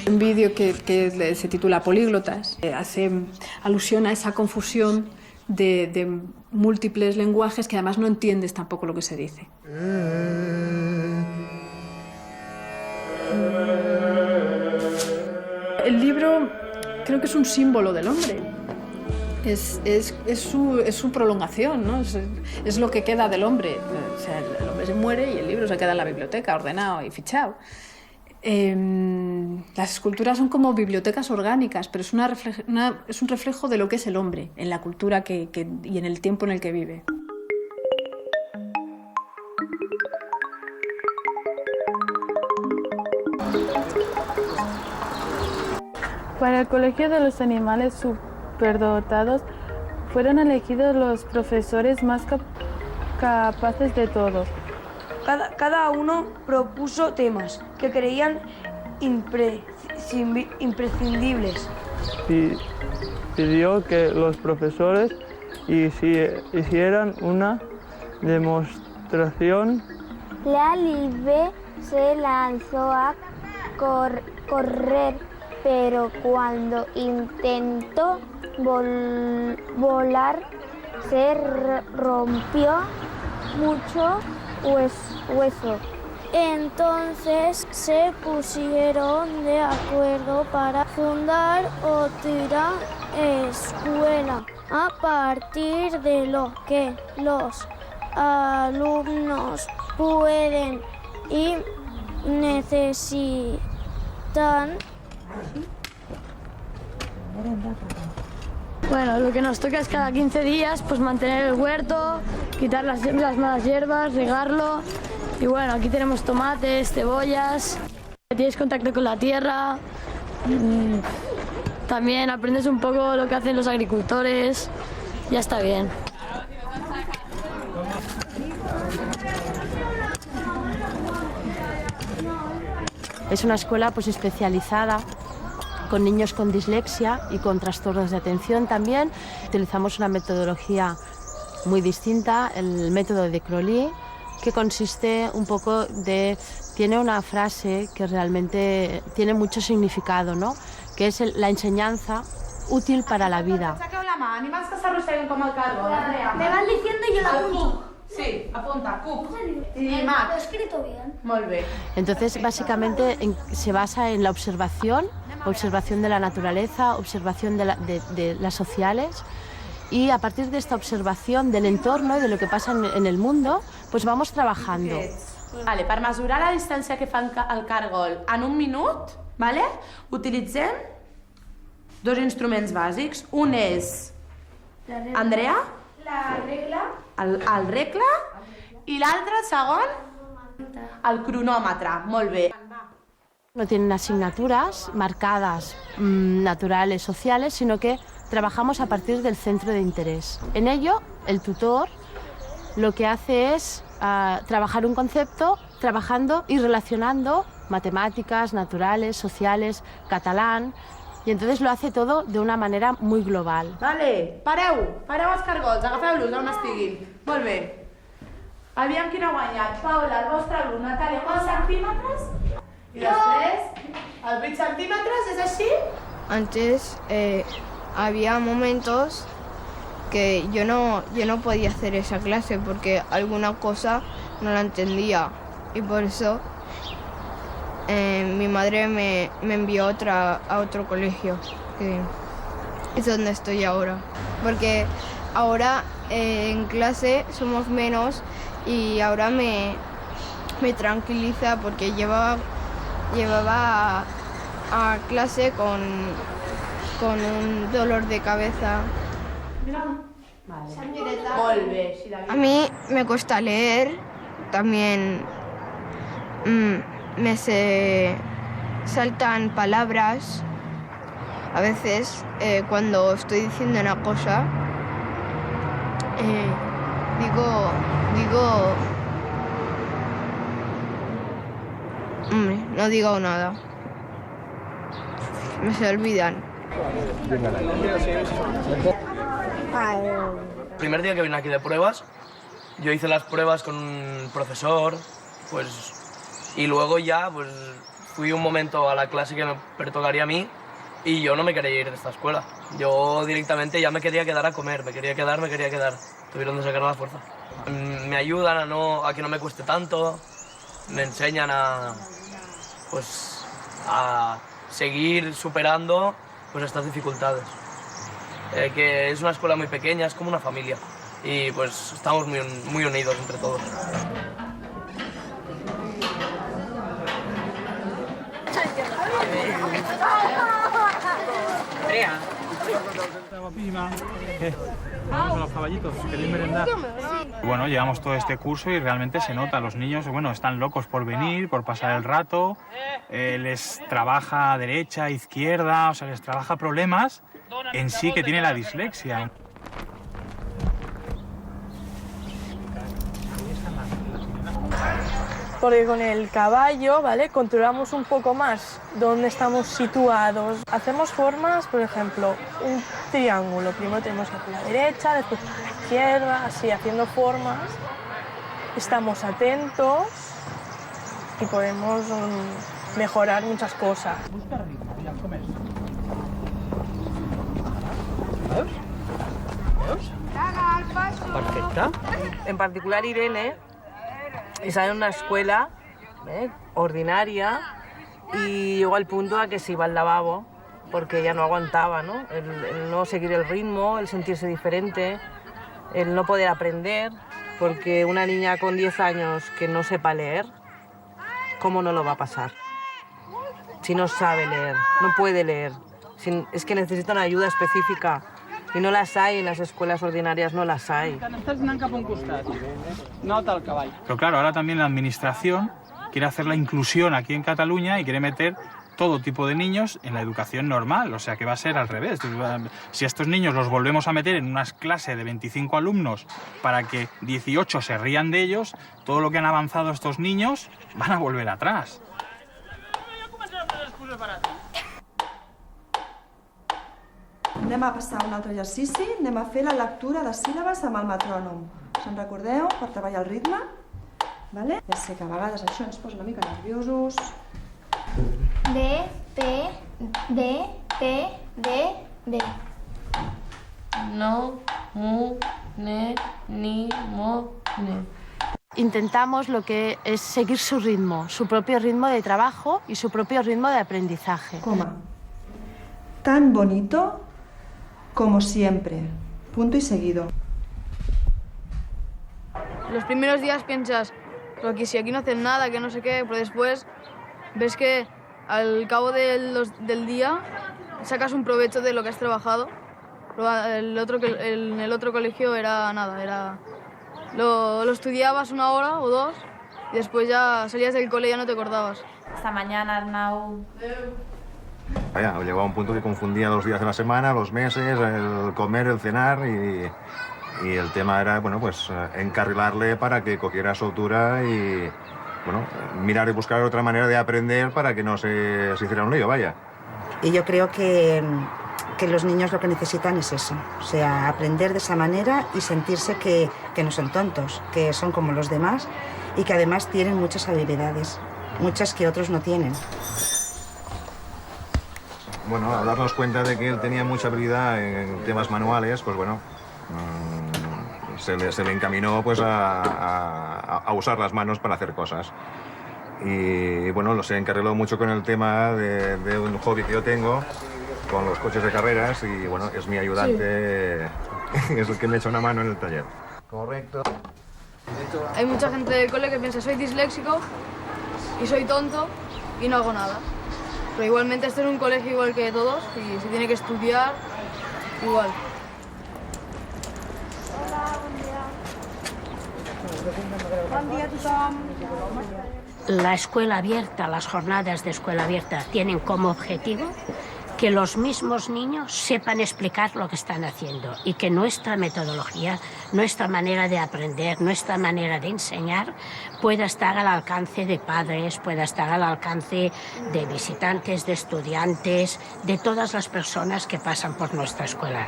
Un vídeo que se titula Políglotas hace alusión a esa confusión de múltiples lenguajes que además no entiendes tampoco lo que se dice. El libro creo que es un símbolo del hombre. Es su prolongación, ¿no? Es lo que queda del hombre. O sea, el hombre se muere y el libro se queda en la biblioteca, ordenado y fichado. Las esculturas son como bibliotecas orgánicas, pero es un reflejo de lo que es el hombre en la cultura y en el tiempo en el que vive. Para el Colegio de los Animales Superdotados fueron elegidos los profesores más capaces de todos. Cada uno propuso temas que creían imprescindibles. Y pidió que los profesores hicieran una demostración. La Libe se lanzó a correr, pero cuando intentó volar se rompió mucho hueso. Entonces se pusieron de acuerdo para fundar otra escuela a partir de lo que los alumnos pueden y necesitan. Bueno, lo que nos toca es cada 15 días pues mantener el huerto, quitar las malas hierbas, regarlo. Y bueno, aquí tenemos tomates, cebollas, tienes contacto con la tierra, también aprendes un poco lo que hacen los agricultores, ya está bien. Es una escuela pues especializada con niños con dislexia y con trastornos de atención también. Utilizamos una metodología muy distinta, el método de Crowley, que consiste un poco tiene una frase que realmente tiene mucho significado, ¿no? Que es la enseñanza útil para la vida. Saqueu la mà, animals que s'arrosseguen com el cargol, Andrea. Me van diciendo y yo la apunto. Sí, apunta, cuc. Y Mac. Lo he escrito bien. Molt bé. Entonces, básicamente se basa en la observación de la naturaleza, observación de las sociales, y a partir de esta observación del entorno y de lo que pasa en el mundo, pues vamos trabajando. Vale, per mesurar la distància que fa el cargol en un minut, vale, utilitzem dos instruments bàsics. Un és, Andrea, la regla, el regle, i l'altre, el segon, el cronòmetre. Molt bé. No tienen asignaturas marcadas, naturales, sociales, sino que trabajamos a partir del centro de interés. En ello, el tutor lo que hace es trabajar un concepto, trabajando y relacionando matemáticas, naturales, sociales, catalán, y entonces lo hace todo de una manera muy global. Vale, pareu els cargols, agafeu-los on estiguin. Molt bé. Aviam quina ha guanyat. Paula, el vostre grup, Natàlia, quants centímetres? I després, els 8 centímetres, és així? Antes había momentos que yo no podía hacer esa clase porque alguna cosa no la entendía y por eso mi madre me envió a otro colegio, que es donde estoy ahora. Porque ahora en clase somos menos y ahora me tranquiliza porque llevaba a clase con un dolor de cabeza. A mí me cuesta leer, también me se saltan palabras. A veces cuando estoy diciendo una cosa, no digo nada. Me se olvidan. El primer día que vine aquí de pruebas, yo hice las pruebas con un profesor, pues, y luego ya pues, fui un momento a la clase que me pertocaría a mí y yo no me quería ir de esta escuela. Yo directamente ya me quería quedar a comer, me quería quedar. Tuvieron que sacar la fuerza. Me ayudan a que no me cueste tanto, me enseñan a seguir superando pues, estas dificultades. Que es una escuela muy pequeña, es como una familia y pues estamos muy unidos entre todos. Vamos a los caballitos, ¿queréis merendar? Bueno, llevamos todo este curso y realmente se nota, los niños, bueno, están locos por venir, por pasar el rato, les trabaja derecha, izquierda, o sea, les trabaja problemas en sí que tiene la dislexia. Porque con el caballo, ¿vale? Controlamos un poco más dónde estamos situados. Hacemos formas, por ejemplo, un triángulo. Primero tenemos a la derecha, después a la izquierda, así, haciendo formas. Estamos atentos y podemos mejorar muchas cosas. Busca ritmo, ya comes. ¿Veus? Perfecte. En particular Irene está en una escuela ordinaria y llegó al punto a que se iba al lavabo porque ya no aguantaba, ¿no? El no seguir el ritmo, el sentirse diferente, el no poder aprender, porque una niña con 10 años que no sepa leer, ¿cómo no lo va a pasar? Si no sabe leer, no puede leer, es que necesita una ayuda específica. Y no las hay en las escuelas ordinarias, no las hay. Pero claro, ahora también la administración quiere hacer la inclusión aquí en Cataluña y quiere meter todo tipo de niños en la educación normal, o sea que va a ser al revés. Si a estos niños los volvemos a meter en unas clases de 25 alumnos para que 18 se rían de ellos, todo lo que han avanzado estos niños van a volver atrás. Anem a passar un altre exercici, anem a fer la lectura de síl·labes amb el metrònom. Se'n recordeu? Per treballar el ritme. Vale? Ja sé que a vegades això ens posa una mica nerviosos. D, P, D, P, D, D. No, mu, ne, ni, mo, ne. Intentamos lo que es seguir su ritmo, su propio ritmo de trabajo y su propio ritmo de aprendizaje. Coma. Tan bonito como siempre. Punto y seguido. Los primeros días piensas, pero si aquí no hacen nada, que no sé qué, pero después ves que al cabo del día sacas un provecho de lo que has trabajado. En el otro colegio era nada, lo estudiabas una hora o dos y después ya salías del cole y ya no te acordabas. Hasta mañana, Arnau. Vaya, llegó a un punto que confundía los días de la semana, los meses, el comer, el cenar y el tema era, bueno, pues encarrilarle para que cogiera soltura y, bueno, mirar y buscar otra manera de aprender para que no se hiciera un lío, vaya. Y yo creo que que los niños lo que necesitan es eso, o sea, aprender de esa manera y sentirse que no son tontos, que son como los demás y que además tienen muchas habilidades, muchas que otros no tienen. Bueno, al darnos cuenta de que él tenía mucha habilidad en temas manuales, pues bueno, se le encaminó pues a usar las manos para hacer cosas. Y bueno, se encarriló mucho con el tema de un hobby que yo tengo, con los coches de carreras, y bueno, es mi ayudante, sí. Es el que me echa una mano en el taller. Correcto. Hay mucha gente del cole que piensa soy disléxico y soy tonto y no hago nada. Pero igualmente este es un colegio igual que todos y se tiene que estudiar igual. Buen día a tothom. La escuela abierta, las jornadas de escuela abierta tienen como objetivo que los mismos niños sepan explicar lo que están haciendo y que nuestra metodología, nuestra manera de aprender, nuestra manera de enseñar pueda estar al alcance de padres, pueda estar al alcance de visitantes, de estudiantes, de todas las personas que pasan por nuestra escuela.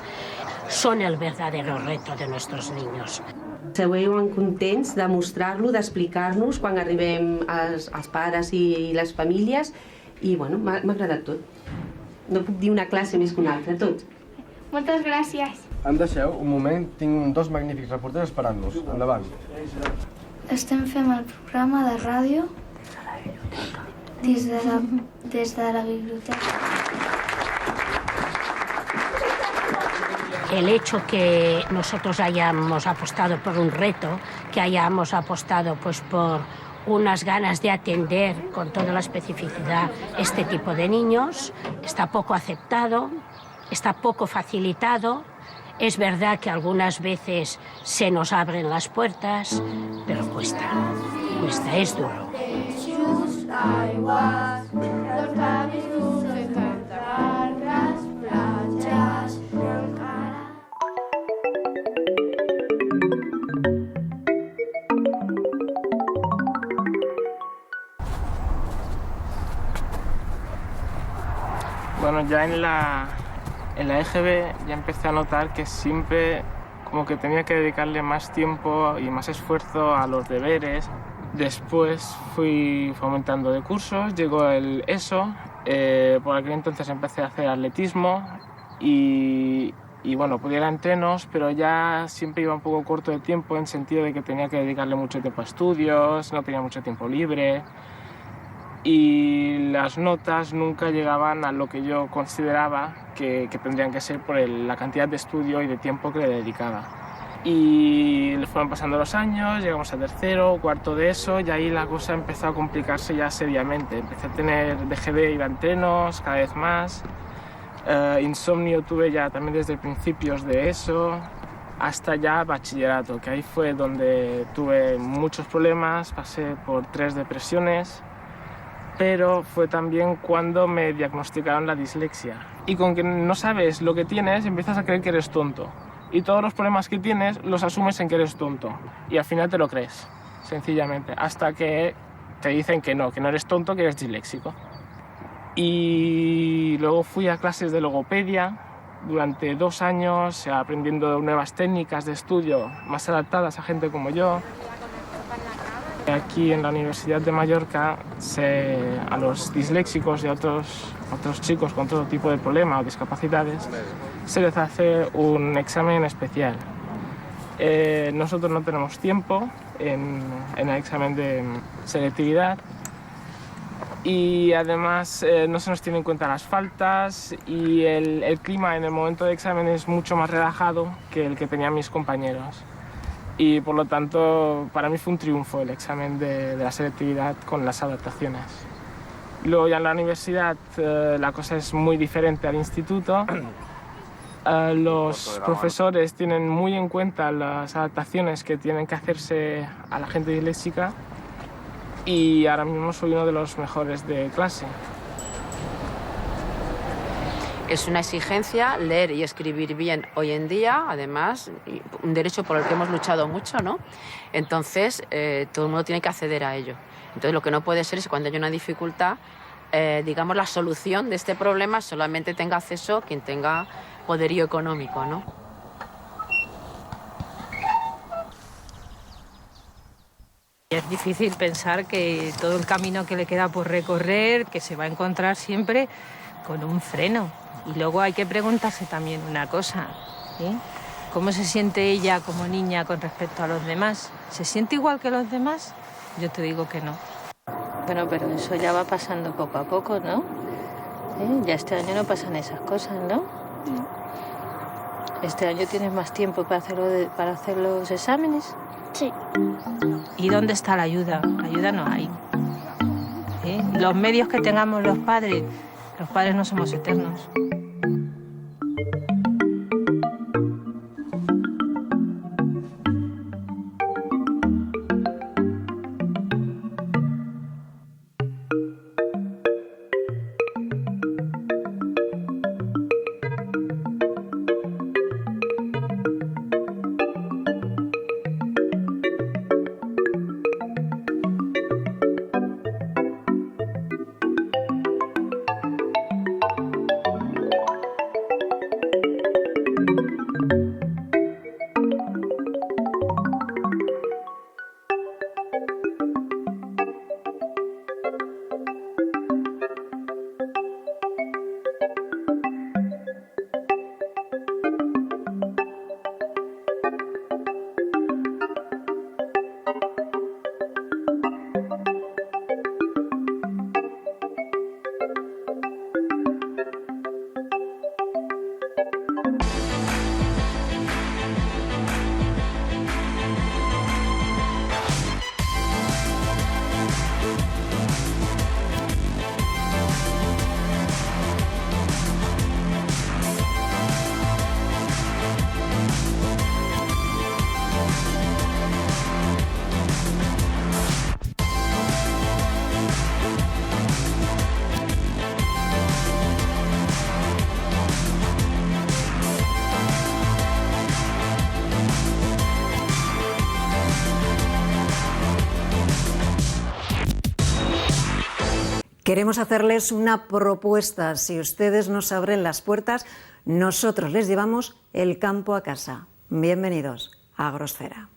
Son el verdadero reto de nuestros niños. Se veuen contents de mostrar-lo, d'explicar-nos quan arribem als pares i les famílies i bueno, m'ha agradat tot. No puc dir una classe més que una altra, tot. Moltes gràcies. Em deixeu un moment, tinc dos magnífics reporters esperant-nos. Endavant. Estem fent el programa de ràdio des de la biblioteca. El hecho que nosotros hayamos apostado por un reto, que hayamos apostado pues por unas ganas de atender con toda la especificidad este tipo de niños, está poco aceptado, está poco facilitado. Es verdad que algunas veces se nos abren las puertas, pero cuesta, es duro. Bueno, ya en la EGB ya empecé a notar que siempre como que tenía que dedicarle más tiempo y más esfuerzo a los deberes. Después fui aumentando de cursos, llegó el ESO, por aquel entonces empecé a hacer atletismo y bueno, podía ir a entrenos, pero ya siempre iba un poco corto de tiempo en sentido de que tenía que dedicarle mucho tiempo a estudios, no tenía mucho tiempo libre. Y las notas nunca llegaban a lo que yo consideraba que tendrían que ser por la cantidad de estudio y de tiempo que le dedicaba. Y fueron pasando los años, llegamos a tercero, cuarto de ESO y ahí la cosa empezó a complicarse ya seriamente. Dejé de ir a entrenos cada vez más, insomnio tuve ya también desde principios de ESO hasta ya bachillerato, que ahí fue donde tuve muchos problemas, pasé por 3 depresiones. Pero fue también cuando me diagnosticaron la dislexia. Y con que no sabes lo que tienes, empiezas a creer que eres tonto. Y todos los problemas que tienes los asumes en que eres tonto. Y al final te lo crees, sencillamente. Hasta que te dicen que no eres tonto, que eres disléxico. Y luego fui a clases de logopedia durante 2 años, aprendiendo nuevas técnicas de estudio más adaptadas a gente como yo. Aquí en la Universidad de Mallorca a los disléxicos y a otros chicos con todo tipo de problemas o discapacidades se les hace un examen especial. Nosotros no tenemos tiempo en el examen de selectividad y además no se nos tiene en cuenta las faltas y el clima en el momento de examen es mucho más relajado que el que tenían mis compañeros. Y por lo tanto, para mí fue un triunfo el examen de la selectividad con las adaptaciones. Luego ya en la universidad la cosa es muy diferente al instituto. Los profesores tienen muy en cuenta las adaptaciones que tienen que hacerse a la gente disléxica y ahora mismo soy uno de los mejores de clase. Es una exigencia leer y escribir bien hoy en día, además, un derecho por el que hemos luchado mucho, ¿no? Entonces, todo el mundo tiene que acceder a ello. Entonces, lo que no puede ser es que cuando hay una dificultad, digamos, la solución de este problema solamente tenga acceso quien tenga poderío económico, ¿no? Es difícil pensar que todo el camino que le queda por recorrer, que se va a encontrar siempre con un freno. Y luego hay que preguntarse también una cosa, ¿sí? ¿Cómo se siente ella como niña con respecto a los demás? ¿Se siente igual que los demás? Yo te digo que no. Bueno, pero eso ya va pasando poco a poco, ¿no? Ya este año no pasan esas cosas, ¿no? ¿Este año tienes más tiempo para hacer los exámenes? Sí. ¿Y dónde está la ayuda? La ayuda no hay. Los medios que tengamos los padres no somos eternos. Queremos hacerles una propuesta. Si ustedes nos abren las puertas, nosotros les llevamos el campo a casa. Bienvenidos a Agrosfera.